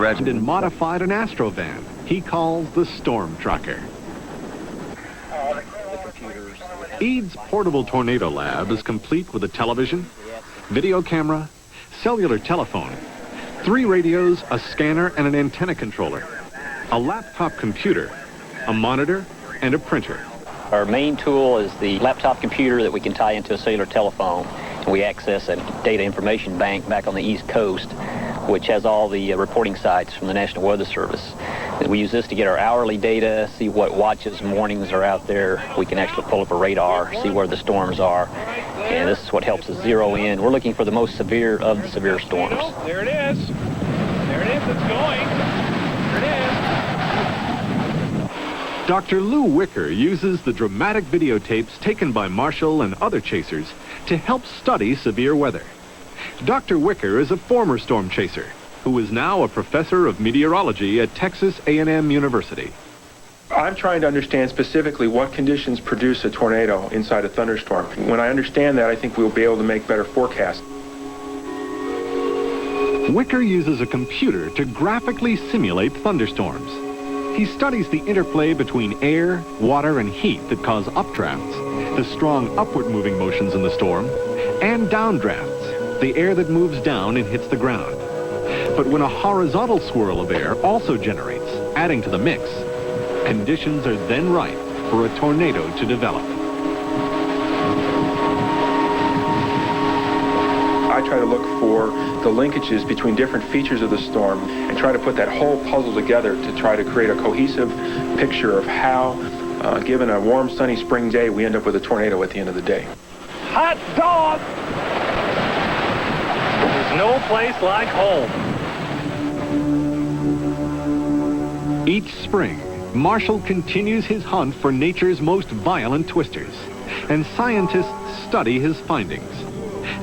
and modified an Astrovan he calls the Storm Tracker. Eads Portable Tornado Lab is complete with a television, video camera, cellular telephone, 3 radios, a scanner, and an antenna controller, a laptop computer, a monitor, and a printer. Our main tool is the laptop computer that we can tie into a cellular telephone. And we access a data information bank back on the East Coast, which has all the reporting sites from the National Weather Service. And we use this to get our hourly data, see what watches and warnings are out there. We can actually pull up a radar, see where the storms are. And this is what helps us zero in. We're looking for the most severe of the severe storms. There it is. There it is. It's going. There it is. Dr. Lou Wicker uses the dramatic videotapes taken by Marshall and other chasers to help study severe weather. Dr. Wicker is a former storm chaser who is now a professor of meteorology at Texas A&M University. I'm trying to understand specifically what conditions produce a tornado inside a thunderstorm. When I understand that, I think we'll be able to make better forecasts. Wicker uses a computer to graphically simulate thunderstorms. He studies the interplay between air, water, and heat that cause updrafts, the strong upward moving motions in the storm, and downdrafts, the air that moves down and hits the ground. But when a horizontal swirl of air also generates, adding to the mix, conditions are then ripe for a tornado to develop. I try to look for the linkages between different features of the storm and try to put that whole puzzle together to try to create a cohesive picture of how, given a warm, sunny spring day, we end up with a tornado at the end of the day. Hot dog! There's no place like home. Each spring, Marshall continues his hunt for nature's most violent twisters, and scientists study his findings.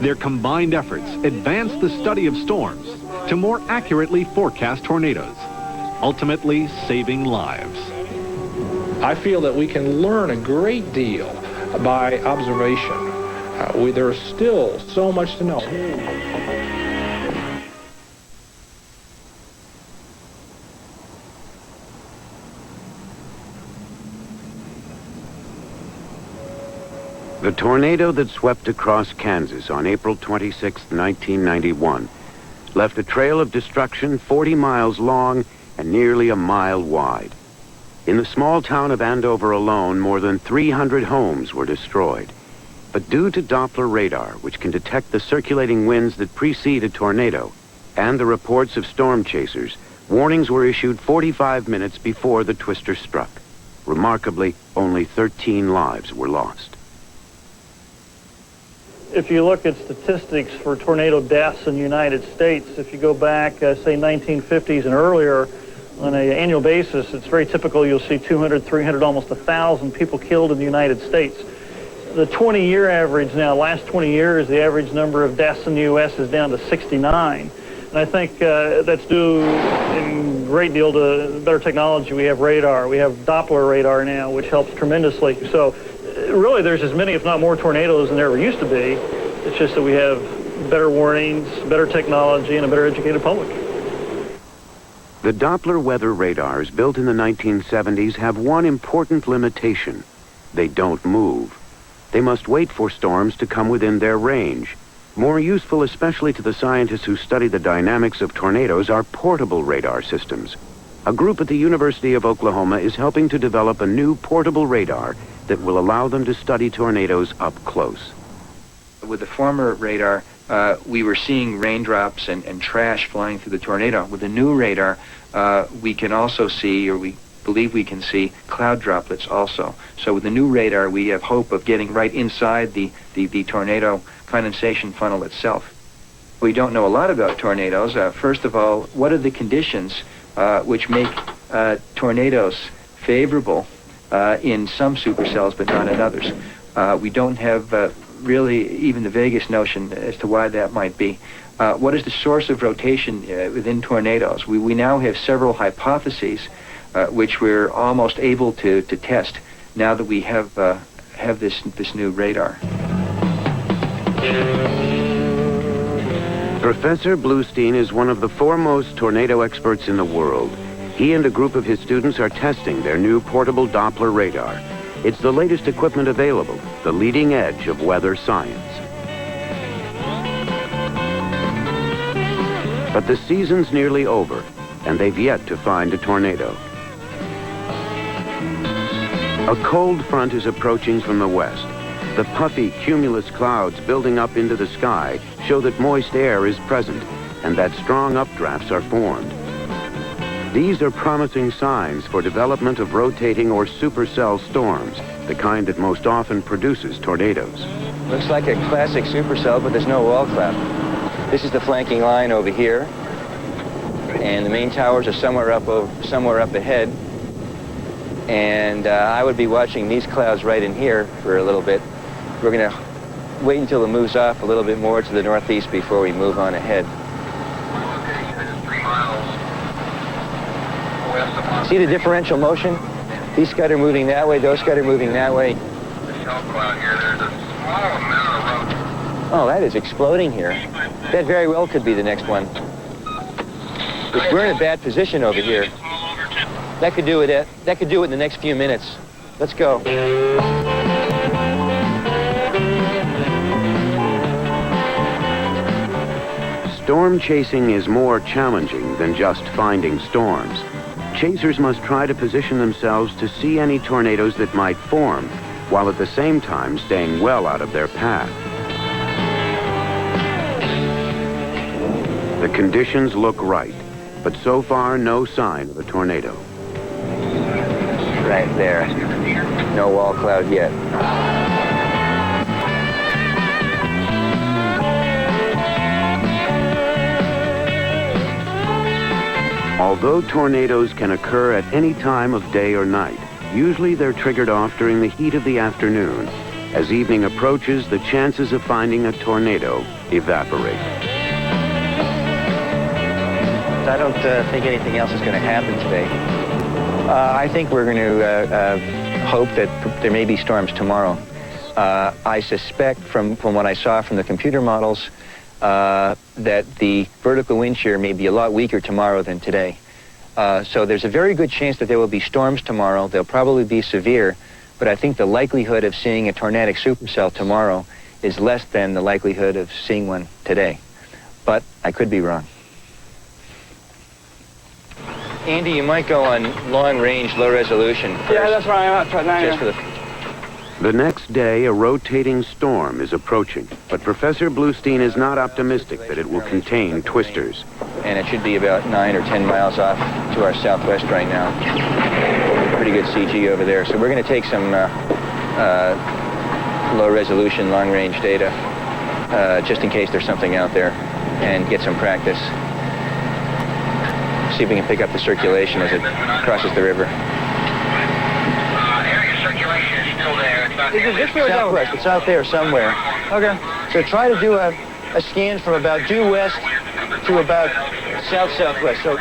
Their combined efforts advance the study of storms to more accurately forecast tornadoes, ultimately saving lives. I feel that we can learn a great deal by observation. There is still so much to know. The tornado that swept across Kansas on April 26, 1991, left a trail of destruction 40 miles long and nearly a mile wide. In the small town of Andover alone, more than 300 homes were destroyed. But due to Doppler radar, which can detect the circulating winds that precede a tornado, and the reports of storm chasers, warnings were issued 45 minutes before the twister struck. Remarkably, only 13 lives were lost. If you look at statistics for tornado deaths in the United States, if you go back, say, 1950s and earlier, on an annual basis, it's very typical you'll see 200, 300, almost 1,000 people killed in the United States. The 20-year average now, last 20 years, the average number of deaths in the U.S. is down to 69. And I think that's due in great deal to better technology. We have radar. We have Doppler radar now, which helps tremendously. So really, there's as many, if not more, tornadoes than there ever used to be. It's just that we have better warnings, better technology, and a better educated public. The Doppler weather radars built in the 1970s have one important limitation. They don't move. They must wait for storms to come within their range. More useful, especially to the scientists who study the dynamics of tornadoes, are portable radar systems. A group at the University of Oklahoma is helping to develop a new portable radar that will allow them to study tornadoes up close. With the former radar, we were seeing raindrops and trash flying through the tornado. With the new radar, we can also see, or we believe we can see, cloud droplets also. So with the new radar, we have hope of getting right inside the tornado condensation funnel itself. We don't know a lot about tornadoes. First of all, what are the conditions which make tornadoes favorable in some supercells but not in others? We don't have really even the vaguest notion as to why that might be. What is the source of rotation within tornadoes? We now have several hypotheses which we're almost able to test now that we have this new radar. Professor Bluestein is one of the foremost tornado experts in the world. He and a group of his students are testing their new portable Doppler radar. It's the latest equipment available, the leading edge of weather science. But the season's nearly over, and they've yet to find a tornado. A cold front is approaching from the west. The puffy cumulus clouds building up into the sky show that moist air is present and that strong updrafts are formed. These are promising signs for development of rotating or supercell storms, the kind that most often produces tornadoes. Looks like a classic supercell, but there's no wall cloud. This is the flanking line over here, and the main towers are somewhere up ahead. And I would be watching these clouds right in here for a little bit. We're going to wait until it moves off a little bit more to the northeast before we move on ahead. See the differential motion? These scud are moving that way, those scud are moving that way. Oh, that is exploding here. That very well could be the next one. We're in a bad position over here. That could do it in the next few minutes. Let's go. Storm chasing is more challenging than just finding storms. Chasers must try to position themselves to see any tornadoes that might form, while at the same time staying well out of their path. The conditions look right, but so far no sign of a tornado. Right there. No wall cloud yet. Although tornadoes can occur at any time of day or night, usually they're triggered off during the heat of the afternoon. As evening approaches, the chances of finding a tornado evaporate. I don't think anything else is going to happen today. I think we're going to hope that there may be storms tomorrow. I suspect from what I saw from the computer models that the vertical wind shear may be a lot weaker tomorrow than today. So there's a very good chance that there will be storms tomorrow. They'll probably be severe, but I think the likelihood of seeing a tornadic supercell tomorrow is less than the likelihood of seeing one today. But I could be wrong. Andy, you might go on long-range, low-resolution first. Yeah, that's where I'm at right now. Just for The next day, a rotating storm is approaching, but Professor Bluestein is not optimistic that it will contain twisters. And it should be about 9 or 10 miles off to our southwest right now. Pretty good CG over there. So we're going to take some low-resolution, long-range data, just in case there's something out there, and get some practice. See if we can pick up the circulation as it crosses the river. Is it this way or Southwest. It's out there somewhere. Okay. So try to do a scan from about due west to about south-southwest. So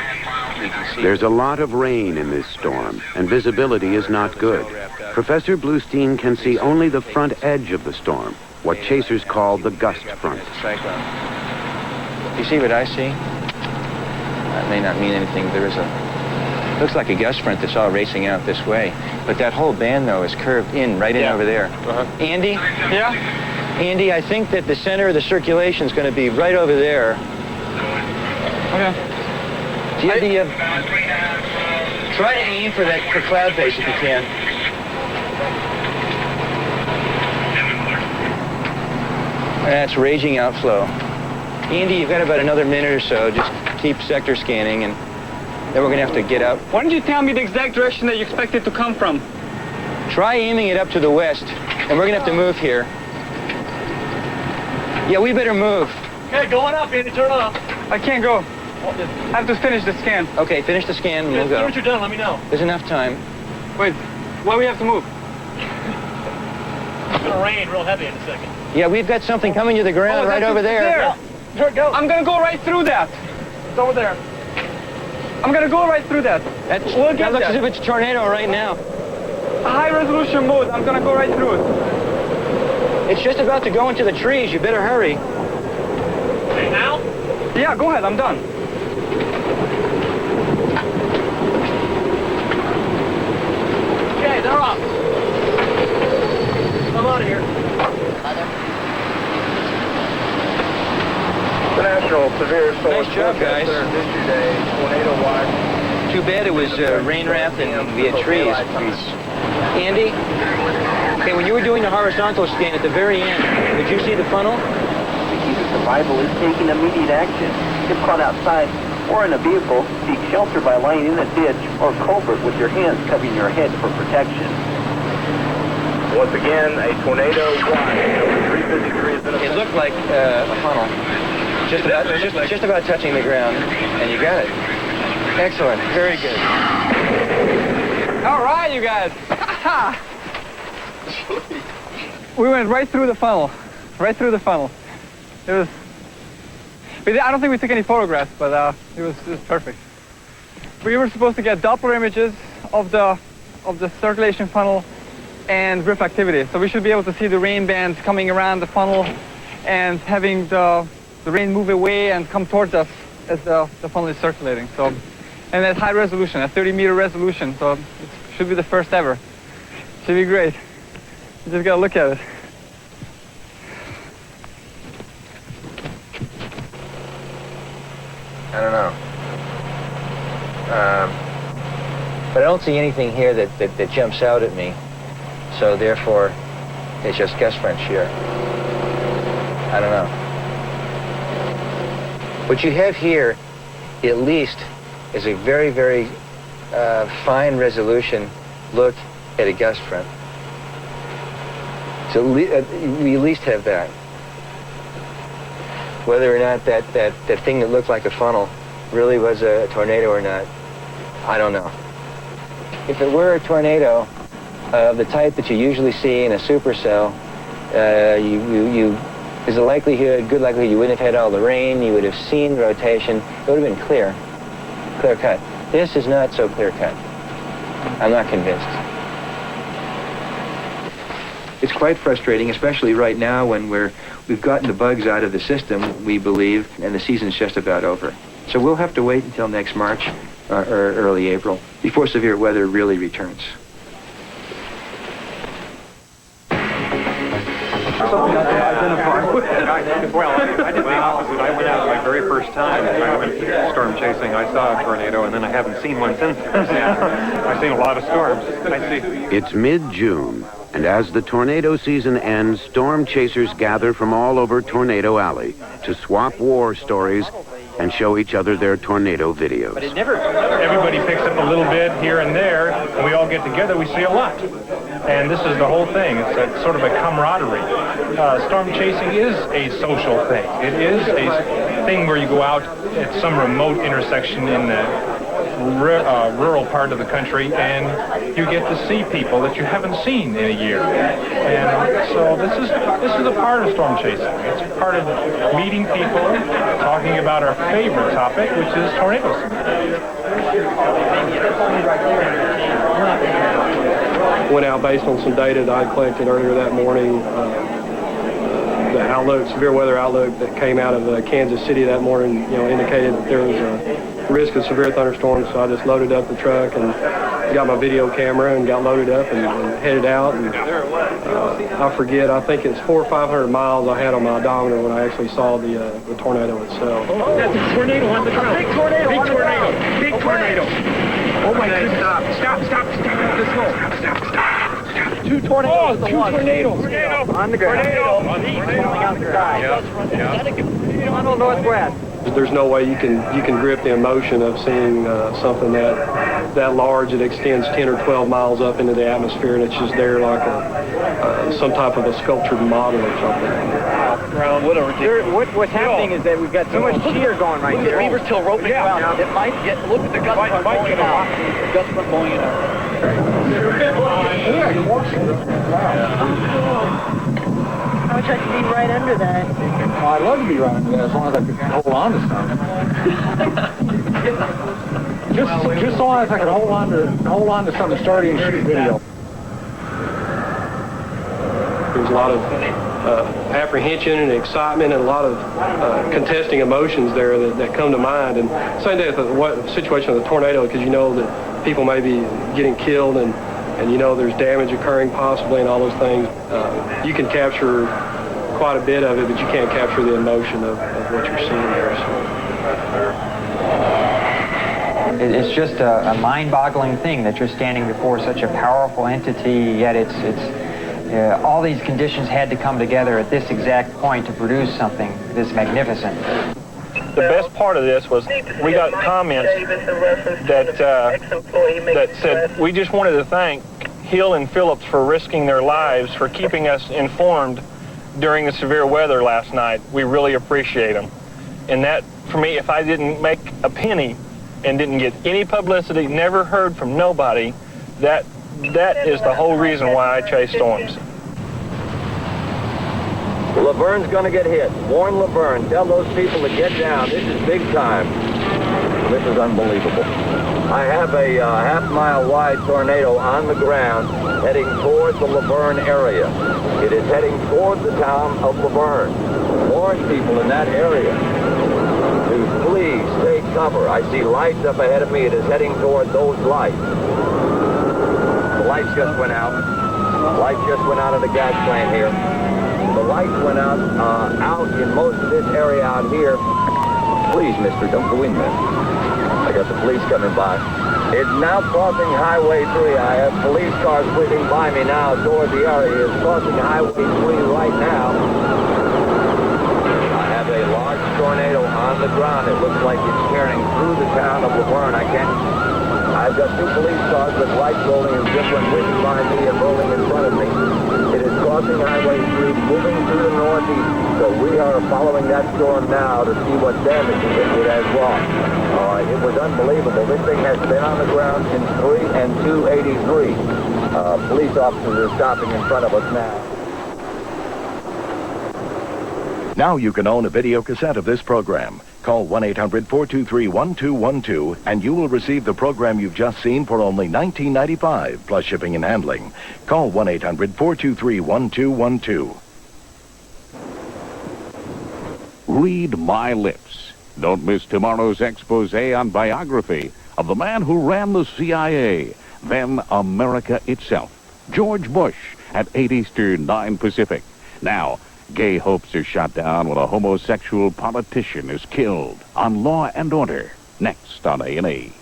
we can see. There's a lot of rain in this storm, and visibility is not good. Professor Bluestein can see only the front edge of the storm, what chasers call the gust front. Cyclone. You see what I see? That may not mean anything. There is looks like a gust front that's all racing out this way. But that whole band, though, is curved right in over there. Andy? Yeah? Andy, I think that the center of the circulation is going to be right over there. Okay. Do you have the, try to aim for cloud base if you can. That's raging outflow. Andy, you've got about another minute or so. Just keep sector scanning, and then we're going to have to get out. Why don't you tell me the exact direction that you expect it to come from? Try aiming it up to the west, and we're going to have to move here. Yeah, we better move. Okay, going up, Andy, turn off. I can't go. I have to finish the scan. Okay, finish the scan, and we'll go. Once you're done, let me know. There's enough time. Wait, why do we have to move? It's going to rain real heavy in a second. Yeah, we've got something coming to the ground right over there. There it goes. I'm going to go right through that. It's over there. I'm going to go right through that. That looks as if it's a tornado right now. High resolution mode. I'm going to go right through it. It's just about to go into the trees. You better hurry. Okay, now? Yeah, go ahead, I'm done. Okay, they're off. I'm out of here. The National Severe Storm. Nice job, guys. Tornado watch. Too bad it was rain wrapped and we had trees. Andy, okay, when you were doing the horizontal scan at the very end, did you see the funnel? Either survival is taking immediate action. If caught outside or in a vehicle, seek shelter by lying in a ditch or culvert with your hands covering your head for protection. Once again, a tornado watch. 353 is in effect. It looked like a funnel, just about touching the ground, and you got it. Excellent, very good. All right, you guys. We went right through the funnel. Right through the funnel. It was... I don't think we took any photographs, but it was perfect. We were supposed to get Doppler images of the circulation funnel and reflectivity. So we should be able to see the rain bands coming around the funnel and having the rain move away and come towards us as the funnel is circulating. So, and at high resolution, at 30-meter resolution. So it should be the first ever. Should be great. You just gotta look at it. I don't know. But I don't see anything here that jumps out at me. So therefore, it's just gust front shear. I don't know. What you have here, at least, is a very, very fine resolution look at a gust front. So we at least have that. Whether or not that thing that looked like a funnel really was a tornado or not, I don't know. If it were a tornado of the type that you usually see in a supercell, there's a likelihood, good likelihood, you wouldn't have had all the rain, you would have seen rotation, it would have been clear cut. This is not so clear cut. I'm not convinced. It's quite frustrating, especially right now when we've gotten the bugs out of the system, we believe, and the season's just about over. So we'll have to wait until next March or early April before severe weather really returns. Well, I did the opposite. I went out my very first time. I went storm chasing. I saw a tornado, and then I haven't seen one since. I've seen a lot of storms. I see. It's mid-June, and as the tornado season ends, storm chasers gather from all over Tornado Alley to swap war stories and show each other their tornado videos. But everybody picks up a little bit here and there, and we all get together, we see a lot. And this is the whole thing. It's sort of a camaraderie. Storm chasing is a social thing. It is a thing where you go out at some remote intersection in the rural part of the country, and you get to see people that you haven't seen in a year. And so this is a part of storm chasing. It's part of meeting people, talking about our favorite topic, which is tornadoes. Went out based on some data that I collected earlier that morning. The outlook, severe weather outlook that came out of Kansas City that morning, indicated that there was a risk of severe thunderstorms. So I just loaded up the truck and got my video camera and got loaded up and headed out. And I forget, I think it's 400 or 500 miles I had on my odometer when I actually saw the tornado itself. That's a tornado on the ground. Big tornado. Big tornado. Big tornado. Oh my goodness. Stop. Let's go. Stop. Two tornadoes. Two tornadoes. On the ground. Tornado northwest. There's no way you can grip the emotion of seeing something that large that extends 10 or 12 miles up into the atmosphere, and it's just there like some type of a sculptured model or something. What's happening is that we've got so much shear going right here. Beaver's still roping around. It might get, look at the gust front blowing it out. The gust front blowing it out. I wish I could be right under that. Well, I'd love to be right under that as long as I could hold on to something. just so long as I could hold on to something, start and shoot video. There's a lot of apprehension and excitement and a lot of contesting emotions there that come to mind. And same day with the situation of the tornado, because you know that people may be getting killed and you know there's damage occurring possibly and all those things. You can capture quite a bit of it, but you can't capture the emotion of what you're seeing there. It's just a mind-boggling thing that you're standing before such a powerful entity, yet all these conditions had to come together at this exact point to produce something this magnificent. The best part of this was we got comments that said, we just wanted to thank Hill and Phillips for risking their lives, for keeping us informed during the severe weather last night. We really appreciate them. And that, for me, if I didn't make a penny and didn't get any publicity, never heard from nobody, that is the whole reason why I chase storms. Laverne's gonna get hit. Warn Laverne. Tell those people to get down. This is big time. This is unbelievable. I have a half-mile wide tornado on the ground heading toward the Laverne area. It is heading toward the town of Laverne. Warn people in that area to please take cover. I see lights up ahead of me. It is heading toward those lights. The lights just went out. Lights just went out of the gas plant here. The lights went out in most of this area out here. Please, mister, don't go in there. I got the police coming by. It's now crossing Highway 3. I have police cars whizzing by me now toward the area. It's crossing Highway 3 right now. I have a large tornado on the ground. It looks like it's tearing through the town of Laverne. I've got two police cars with lights rolling and different whizzing by me and rolling in front of me. It is crossing Highway 3, moving through the northeast. So we are following that storm now to see what damages it has wrought. It was unbelievable. This thing has been on the ground since 3 and 283. Police officers are stopping in front of us now. Now you can own a video cassette of this program. Call 1-800-423-1212 and you will receive the program you've just seen for only $19.95 plus shipping and handling. Call 1-800-423-1212. Read my lips. Don't miss tomorrow's expose on biography of the man who ran the CIA, then America itself, George Bush, at 8 Eastern, 9 Pacific. Now, gay hopes are shot down when a homosexual politician is killed on Law and Order, next on A&E.